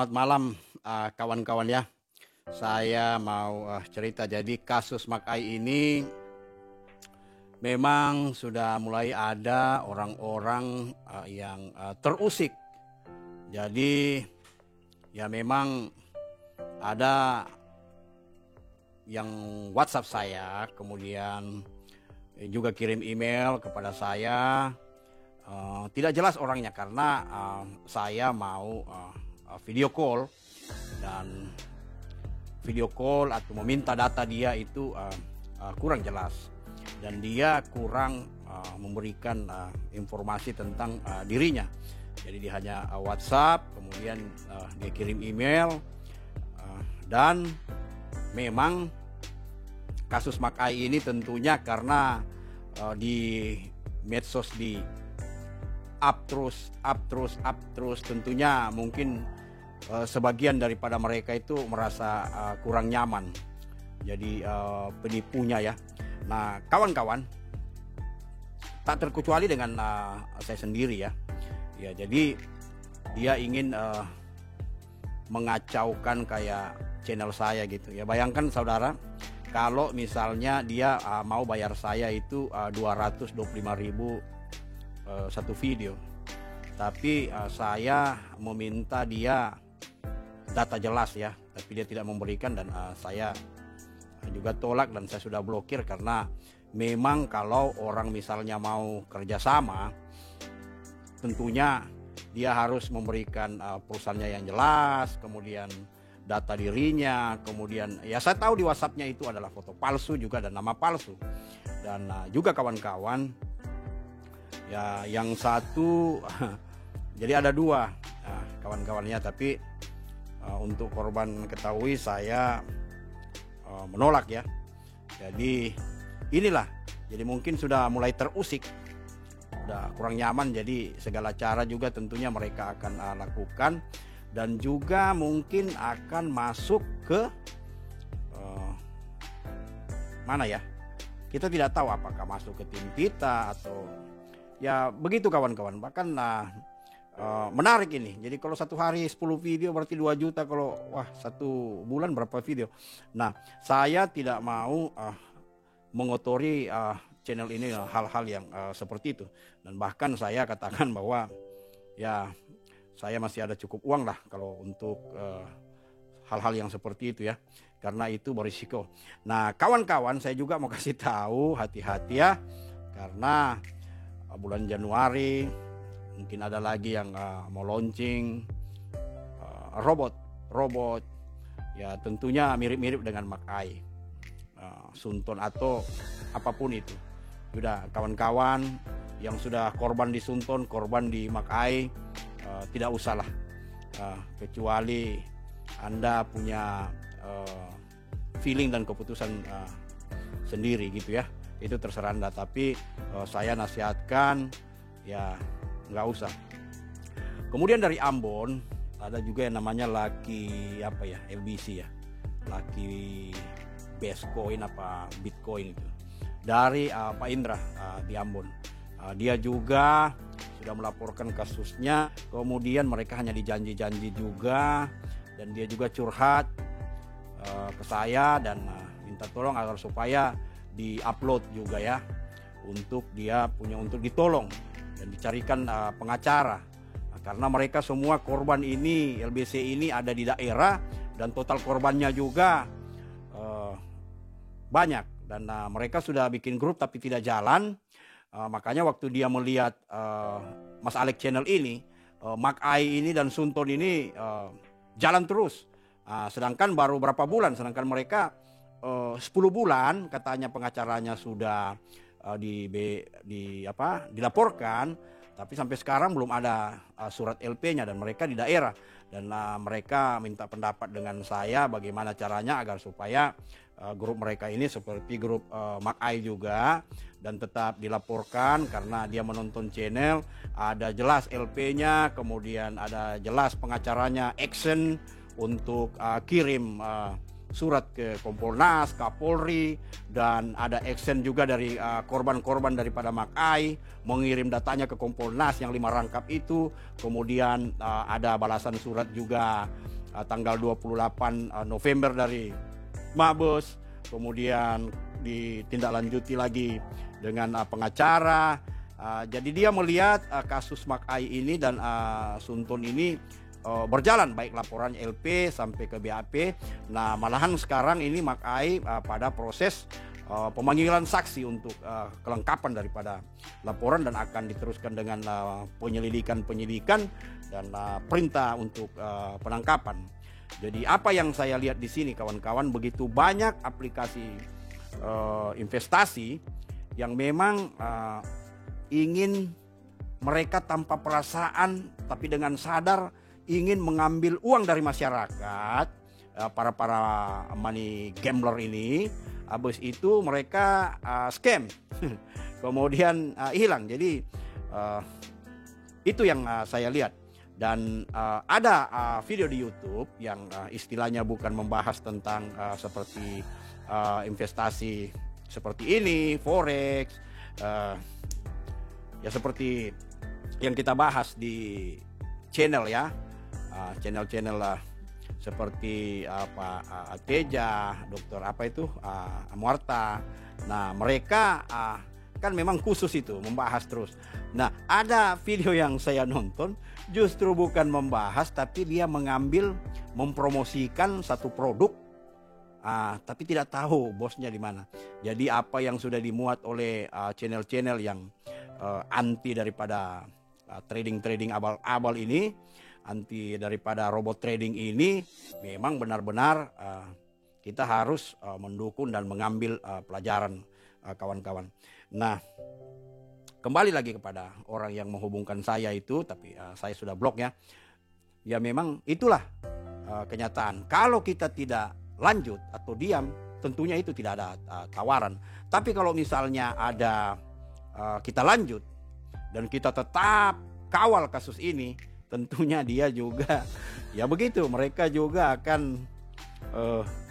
Selamat malam kawan-kawan ya. Saya mau cerita. Jadi kasus Makai ini memang sudah mulai ada orang-orang yang terusik. Jadi ya memang ada yang WhatsApp saya, kemudian juga kirim email kepada saya. Tidak jelas orangnya karena saya mau video call, dan video call atau meminta data dia itu kurang jelas, dan dia kurang memberikan informasi tentang dirinya. Jadi dia hanya WhatsApp, kemudian dia kirim email, dan memang kasus Makai ini tentunya karena di medsos di up terus, tentunya mungkin sebagian daripada mereka itu merasa kurang nyaman jadi penipunya ya. Nah kawan-kawan, tak terkecuali dengan saya sendiri ya. Jadi dia ingin mengacaukan kayak channel saya gitu ya. Bayangkan saudara, kalau misalnya dia mau bayar saya itu 225.000 satu video, tapi saya meminta dia data jelas ya, tapi dia tidak memberikan, dan saya juga tolak dan saya sudah blokir. Karena memang kalau orang misalnya mau kerjasama, tentunya dia harus memberikan perusahaannya yang jelas, kemudian data dirinya, kemudian ya saya tahu di WhatsAppnya itu adalah foto palsu juga dan nama palsu. Dan juga kawan-kawan ya, yang satu jadi ada dua kawan-kawannya, tapi untuk korban ketahui saya menolak ya. Jadi inilah, jadi mungkin sudah mulai terusik, udah kurang nyaman, jadi segala cara juga tentunya mereka akan lakukan, dan juga mungkin akan masuk ke mana ya, kita tidak tahu apakah masuk ke tim kita atau ya begitu kawan-kawan. Bahkan menarik ini. Jadi kalau satu hari 10 video berarti 2 juta. Kalau satu bulan berapa video. Nah saya tidak mau mengotori channel ini hal-hal yang seperti itu. Dan bahkan saya katakan bahwa ya saya masih ada cukup uang lah kalau untuk hal-hal yang seperti itu ya. Karena itu berisiko. Nah kawan-kawan, saya juga mau kasih tahu, hati-hati ya. Karena bulan Januari mungkin ada lagi yang mau launching robot ya, tentunya mirip-mirip dengan Makai, Sunton atau apapun itu. Sudah kawan-kawan yang sudah korban di Sunton, korban di Makai, tidak usahlah, kecuali Anda punya feeling dan keputusan sendiri gitu ya. Itu terserah Anda, tapi saya nasihatkan ya nggak usah. Kemudian dari Ambon ada juga yang namanya Lucky LBC ya, Lucky Best Coin apa Bitcoin itu, dari Pak Indra di Ambon. Dia juga sudah melaporkan kasusnya, kemudian mereka hanya dijanji-janji juga, dan dia juga curhat ke saya dan minta tolong agar supaya di-upload juga ya, untuk dia punya, untuk ditolong dan dicarikan pengacara. Karena mereka semua korban ini, LBC ini ada di daerah, dan total korbannya juga banyak, dan mereka sudah bikin grup tapi tidak jalan. Makanya waktu dia melihat Mas Alex channel ini, Makai ini dan Sunton ini jalan terus, sedangkan baru berapa bulan, sedangkan mereka 10 bulan katanya pengacaranya sudah dilaporkan, tapi sampai sekarang belum ada surat LP-nya, dan mereka di daerah. Dan mereka minta pendapat dengan saya bagaimana caranya agar supaya grup mereka ini seperti grup Makai juga, dan tetap dilaporkan, karena dia menonton channel, ada jelas LP-nya, kemudian ada jelas pengacaranya action untuk kirim surat ke Kompolnas, Kapolri, dan ada action juga dari korban-korban daripada Mak Ai, mengirim datanya ke Kompolnas yang 5 rangkap itu. Kemudian ada balasan surat juga tanggal 28 November dari Mabes. Kemudian ditindaklanjuti lagi dengan pengacara. Jadi dia melihat kasus Mak Ai ini dan Sun Tun ini berjalan, baik laporannya LP sampai ke BAP. Nah, malahan sekarang ini Mak Ai pada proses pemanggilan saksi untuk kelengkapan daripada laporan dan akan diteruskan dengan penyidikan dan perintah untuk penangkapan. Jadi apa yang saya lihat di sini kawan-kawan, begitu banyak aplikasi investasi yang memang ingin mereka tanpa perasaan tapi dengan sadar ingin mengambil uang dari masyarakat, para money gambler ini. Habis itu mereka scam kemudian hilang. Jadi itu yang saya lihat. Dan ada video di YouTube yang istilahnya bukan membahas tentang seperti investasi seperti ini, forex, ya seperti yang kita bahas di channel ya, channel-channel seperti Teja, dokter apa itu, Amarta. Nah, mereka kan memang khusus itu membahas terus. Nah, ada video yang saya nonton justru bukan membahas, tapi dia mengambil mempromosikan satu produk, tapi tidak tahu bosnya di mana. Jadi apa yang sudah dimuat oleh channel-channel yang anti daripada trading abal-abal ini, anti daripada robot trading ini, memang benar-benar kita harus mendukung dan mengambil pelajaran, kawan-kawan. Nah, kembali lagi kepada orang yang menghubungkan saya itu, tapi saya sudah blok ya. Ya memang itulah kenyataan. Kalau kita tidak lanjut atau diam, tentunya itu tidak ada tawaran. Tapi kalau misalnya ada kita lanjut dan kita tetap kawal kasus ini, tentunya dia juga ya begitu, mereka juga akan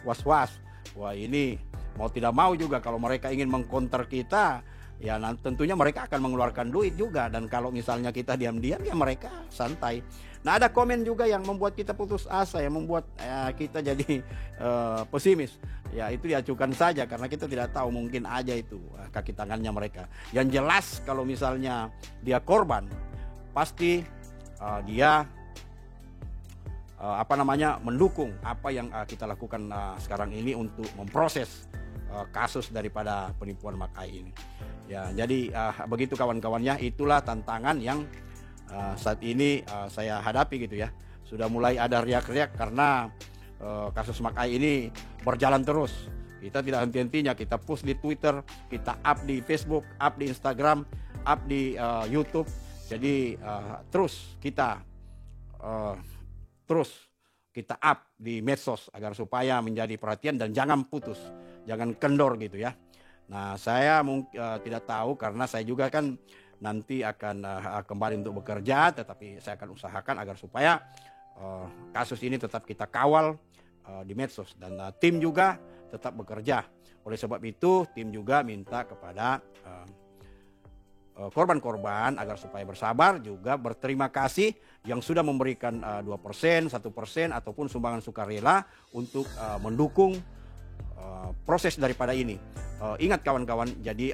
was-was. Wah, ini mau tidak mau juga kalau mereka ingin mengcounter kita, ya tentunya mereka akan mengeluarkan duit juga. Dan kalau misalnya kita diam-diam, ya mereka santai. Nah, ada komen juga yang membuat kita putus asa, yang membuat kita jadi pesimis. Ya itu diajukan saja karena kita tidak tahu, mungkin aja itu kaki tangannya mereka. Yang jelas kalau misalnya dia korban, pasti dia mendukung apa yang kita lakukan sekarang ini untuk memproses kasus daripada penipuan Mak Ai ini. Ya, jadi begitu kawan-kawannya, itulah tantangan yang saat ini saya hadapi gitu ya. Sudah mulai ada riak-riak karena kasus Mak Ai ini berjalan terus. Kita tidak henti-hentinya, kita post di Twitter, kita up di Facebook, up di Instagram, up di YouTube. Jadi terus kita up di medsos agar supaya menjadi perhatian dan jangan putus, jangan kendor gitu ya. Nah, saya tidak tahu karena saya juga kan nanti akan kembali untuk bekerja, tetapi saya akan usahakan agar supaya kasus ini tetap kita kawal di medsos dan tim juga tetap bekerja. Oleh sebab itu tim juga minta kepada korban-korban agar supaya bersabar, juga berterima kasih yang sudah memberikan 2%, 1% ataupun sumbangan sukarela untuk mendukung proses daripada ini. Ingat kawan-kawan, jadi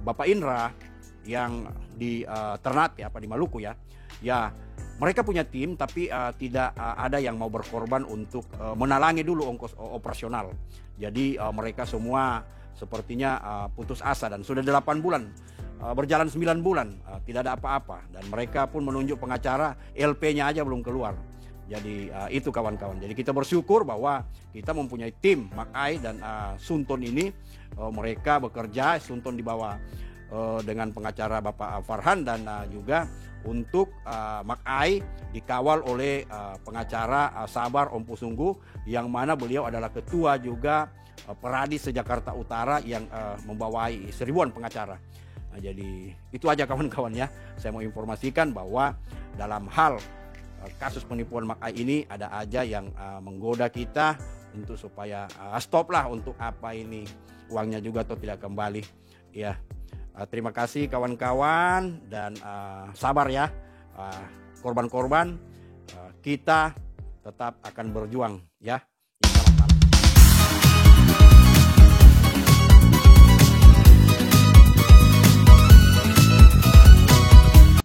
Bapak Indra yang di Ternate di Maluku ya, mereka punya tim tapi tidak ada yang mau berkorban untuk menalangi dulu ongkos operasional. Jadi mereka semua sepertinya putus asa dan sudah 8 bulan. Berjalan 9 bulan tidak ada apa-apa, dan mereka pun menunjuk pengacara, LP-nya aja belum keluar. Jadi itu kawan-kawan. Jadi kita bersyukur bahwa kita mempunyai tim Mak Ai dan Sun Tun ini. Mereka bekerja, Sun Tun dibawa dengan pengacara Bapak Farhan, dan juga untuk Mak Ai dikawal oleh pengacara Sabar Om Pusunggu, yang mana beliau adalah ketua juga Peradi se-Jakarta Utara yang membawai 1000-an pengacara. Nah, jadi itu aja kawan-kawan ya. Saya mau informasikan bahwa dalam hal kasus penipuan Makai ini ada aja yang menggoda kita untuk supaya stop lah untuk apa ini uangnya juga atau tidak kembali ya. Terima kasih kawan-kawan dan sabar ya korban-korban, kita tetap akan berjuang ya.